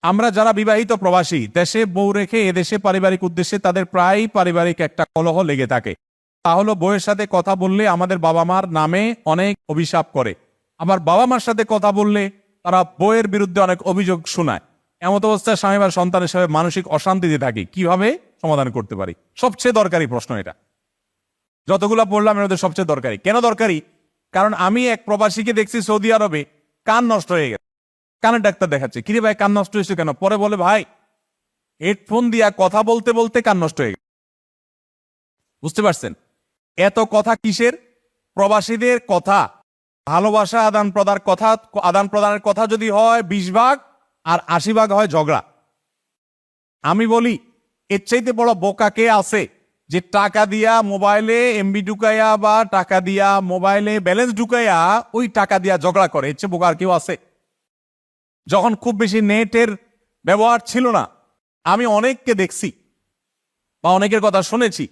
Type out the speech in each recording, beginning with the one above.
আমরা যারা বিবাহিত প্রবাসী দেশে বউ রেখে এদেশে পারিবারিক উদ্দেশ্যে তাদের প্রায় পারিবারিক একটা কলহ লেগে থাকে। তা হলো বউয়ের সাথে কথা বললে আমাদের বাবা মার নামে অনেক অভিশাপ করে, আবার বাবা মার সাথে কথা বললে তারা বউয়ের বিরুদ্ধে অনেক অভিযোগ শোনায়। এমত অবস্থায় স্বামী বা সন্তান হিসেবে মানসিক অশান্তিতে থাকি, কিভাবে সমাধান করতে পারি? সবচেয়ে দরকারি প্রশ্ন এটা, যতগুলো পড়লাম এর মধ্যে সবচেয়ে দরকারি। কেন দরকারি? কারণ আমি এক প্রবাসীকে দেখছি সৌদি আরবে কান নষ্ট হয়ে গেছে, কানের ডাক্তার দেখাচ্ছে। কিরে ভাই কান নষ্ট হয়েছে কেন? পরে বলে ভাই হেডফোন দিয়া কথা বলতে বলতে কান নষ্ট হয়ে গেছে। বুঝতে পারছেন এত কথা কিসের? প্রবাসীদের কথা, ভালোবাসা আদান প্রদানের কথা যদি হয় 20 ভাগ আর 80 ভাগ হয় ঝগড়া। আমি বলি এর চাইতে বড় বোকা কে আছে যে টাকা দিয়া মোবাইলে এমবি ঢুকাইয়া বা টাকা দিয়া মোবাইলে ব্যালেন্স ঢুকাইয়া ওই টাকা দিয়া ঝগড়া করে? এর চেয়ে বোকা আর কেউ আছে? যখন খুব বেশি নেটের ব্যবহার ছিল না, আমি অনেককে দেখছি বা অনেকের কথা শুনেছি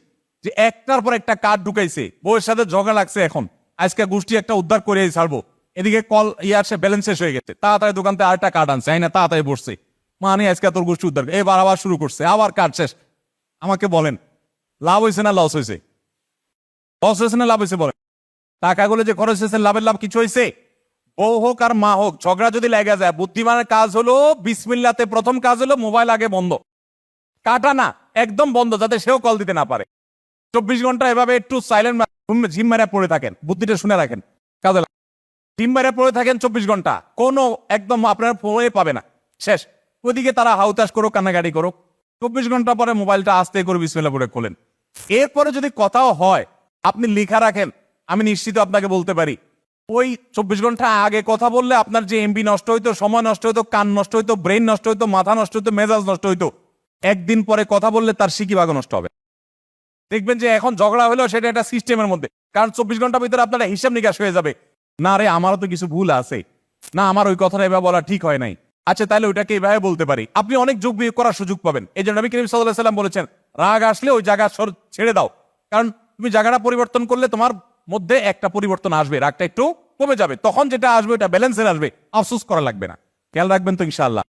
যে একটার পর একটা কার্ড ঢুকাইছে, বউয়ের সাথে ঝগড়া লাগছে, এখন আজকে গোষ্ঠী একটা উদ্ধার করে ছাড়বো, এদিকে কল আসে ব্যালেন্স শেষ হয়ে গেছে, তাড়াতাড়ি দোকান থেকে আরেকটা কার্ড আনছে, না তাড়াতাড়ি বসছে, মানে আজকে তোর গোষ্ঠী উদ্ধার, এবার আবার শুরু করছে, আবার কার্ড শেষ। আমাকে বলেন লাভ হয়েছে না লস হয়েছে? লস হয়েছে না লাভ হয়েছে? বলেন টাকাগুলো যে খরচ হয়েছে, লাভের লাভ কিছু হয়েছে? বউ হোক আর মা হোক, ঝগড়া যদি লেগে যায়, বুদ্ধিমানের কাজ হলো বিসমিল্লাতে প্রথম কাজ হলো মোবাইল আগে বন্ধ, কাটা না, একদম বন্ধ, যাতে সেও কল দিতে না পারে। 24 ঘন্টা এভাবে একটু সাইলেন্ট ঝিম মারা পড়ে থাকেন, বুদ্ধিটা শুনে রাখেন, কাজে ঝিম মারা পড়ে থাকেন 24 ঘন্টা, কোনো একদম আপনার ফোনে পাবে না, শেষ। ওইদিকে তারা হাউতাস করুক, কান্নাকাটি করুক, 24 ঘন্টা পরে মোবাইলটা আস্তে করে বিসমিল্লাহ পড়ে খোলেন। এরপরে যদি কথাও হয় আপনি লিখা রাখেন, আমি নিশ্চিত আপনাকে বলতে পারি ওই 24 ঘন্টা আগে কথা বললে আপনার যে এমবি নষ্ট হইতো, সময় নষ্ট হইতো, কান নষ্ট হইতো, ব্রেন নষ্ট হইতো, মাথা নষ্ট হইতো, মেজাজ নষ্ট হইতো, একদিন পরে কথা বললে তার সিকিভাগ নষ্ট হবে। দেখবেন যে এখন ঝগড়া হলেও সেটা একটা সিস্টেমের মধ্যে, কারণ 24 ঘন্টার ভিতরে আপনার হিসাব নিকাশ হয়ে যাবে, না রে আমারও তো কিছু ভুল আছে, না আমার ওই কথাটা এভাবে বলা ঠিক হয় নাই, আচ্ছা তাহলে ওইটাকে এইভাবে বলতে পারি। আপনি অনেক যোগ বিয়োগ করার সুযোগ পাবেন। এই জন্য নবী করিম সাল্লাল্লাহু আলাইহি ওয়াসাল্লাম বলেছেন রাগ আসলে ওই জায়গা ছেড়ে দাও, কারণ তুমি জায়গাটা পরিবর্তন করলে তোমার মধ্যে একটা পরিবর্তন আসবে, রাগটা একটু কমে যাবে, তখন যেটা আসবে এটা ব্যালেন্সের আসবে, আফসোস করা লাগবে না। খেয়াল রাখবেন তো ইনশাআল্লাহ।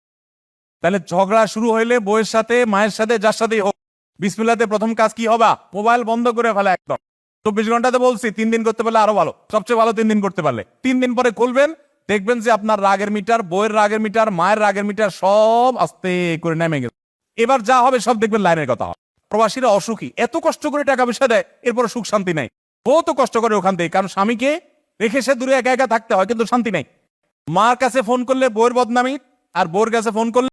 তাহলে ঝগড়া শুরু হইলে বউয়ের সাথে, মায়ের সাথে, যার সাথেই হোক, বিসমিল্লাহতে প্রথম কাজ কি হবে? মোবাইল বন্ধ করে ফেলা একদম। 24 ঘন্টাতে বলছি, 3 দিন করতে পারলে আরো ভালো, সবচেয়ে ভালো 3 দিন করতে পারলে। 3 দিন পরে খুলবেন, দেখবেন যে আপনার রাগের মিটার, বউয়ের রাগের মিটার, মায়ের রাগের মিটার সব আস্তে করে নেমে গেছে। এবার যা হবে সব দেখবেন লাইনের কথা হবে। প্রবাসীরা অসুখী, এত কষ্ট করে টাকা পয়সা দেয়, এরপরে সুখ শান্তি নাই। বউ তো কষ্ট করে ওখান থেকে, কারণ স্বামীকে রেখে সে দূরে একা একা থাকতে হয়, কিন্তু শান্তি নাই। মার কাছে ফোন করলে বউয়ের বদনামি, আর বউয়ের কাছে ফোন করলে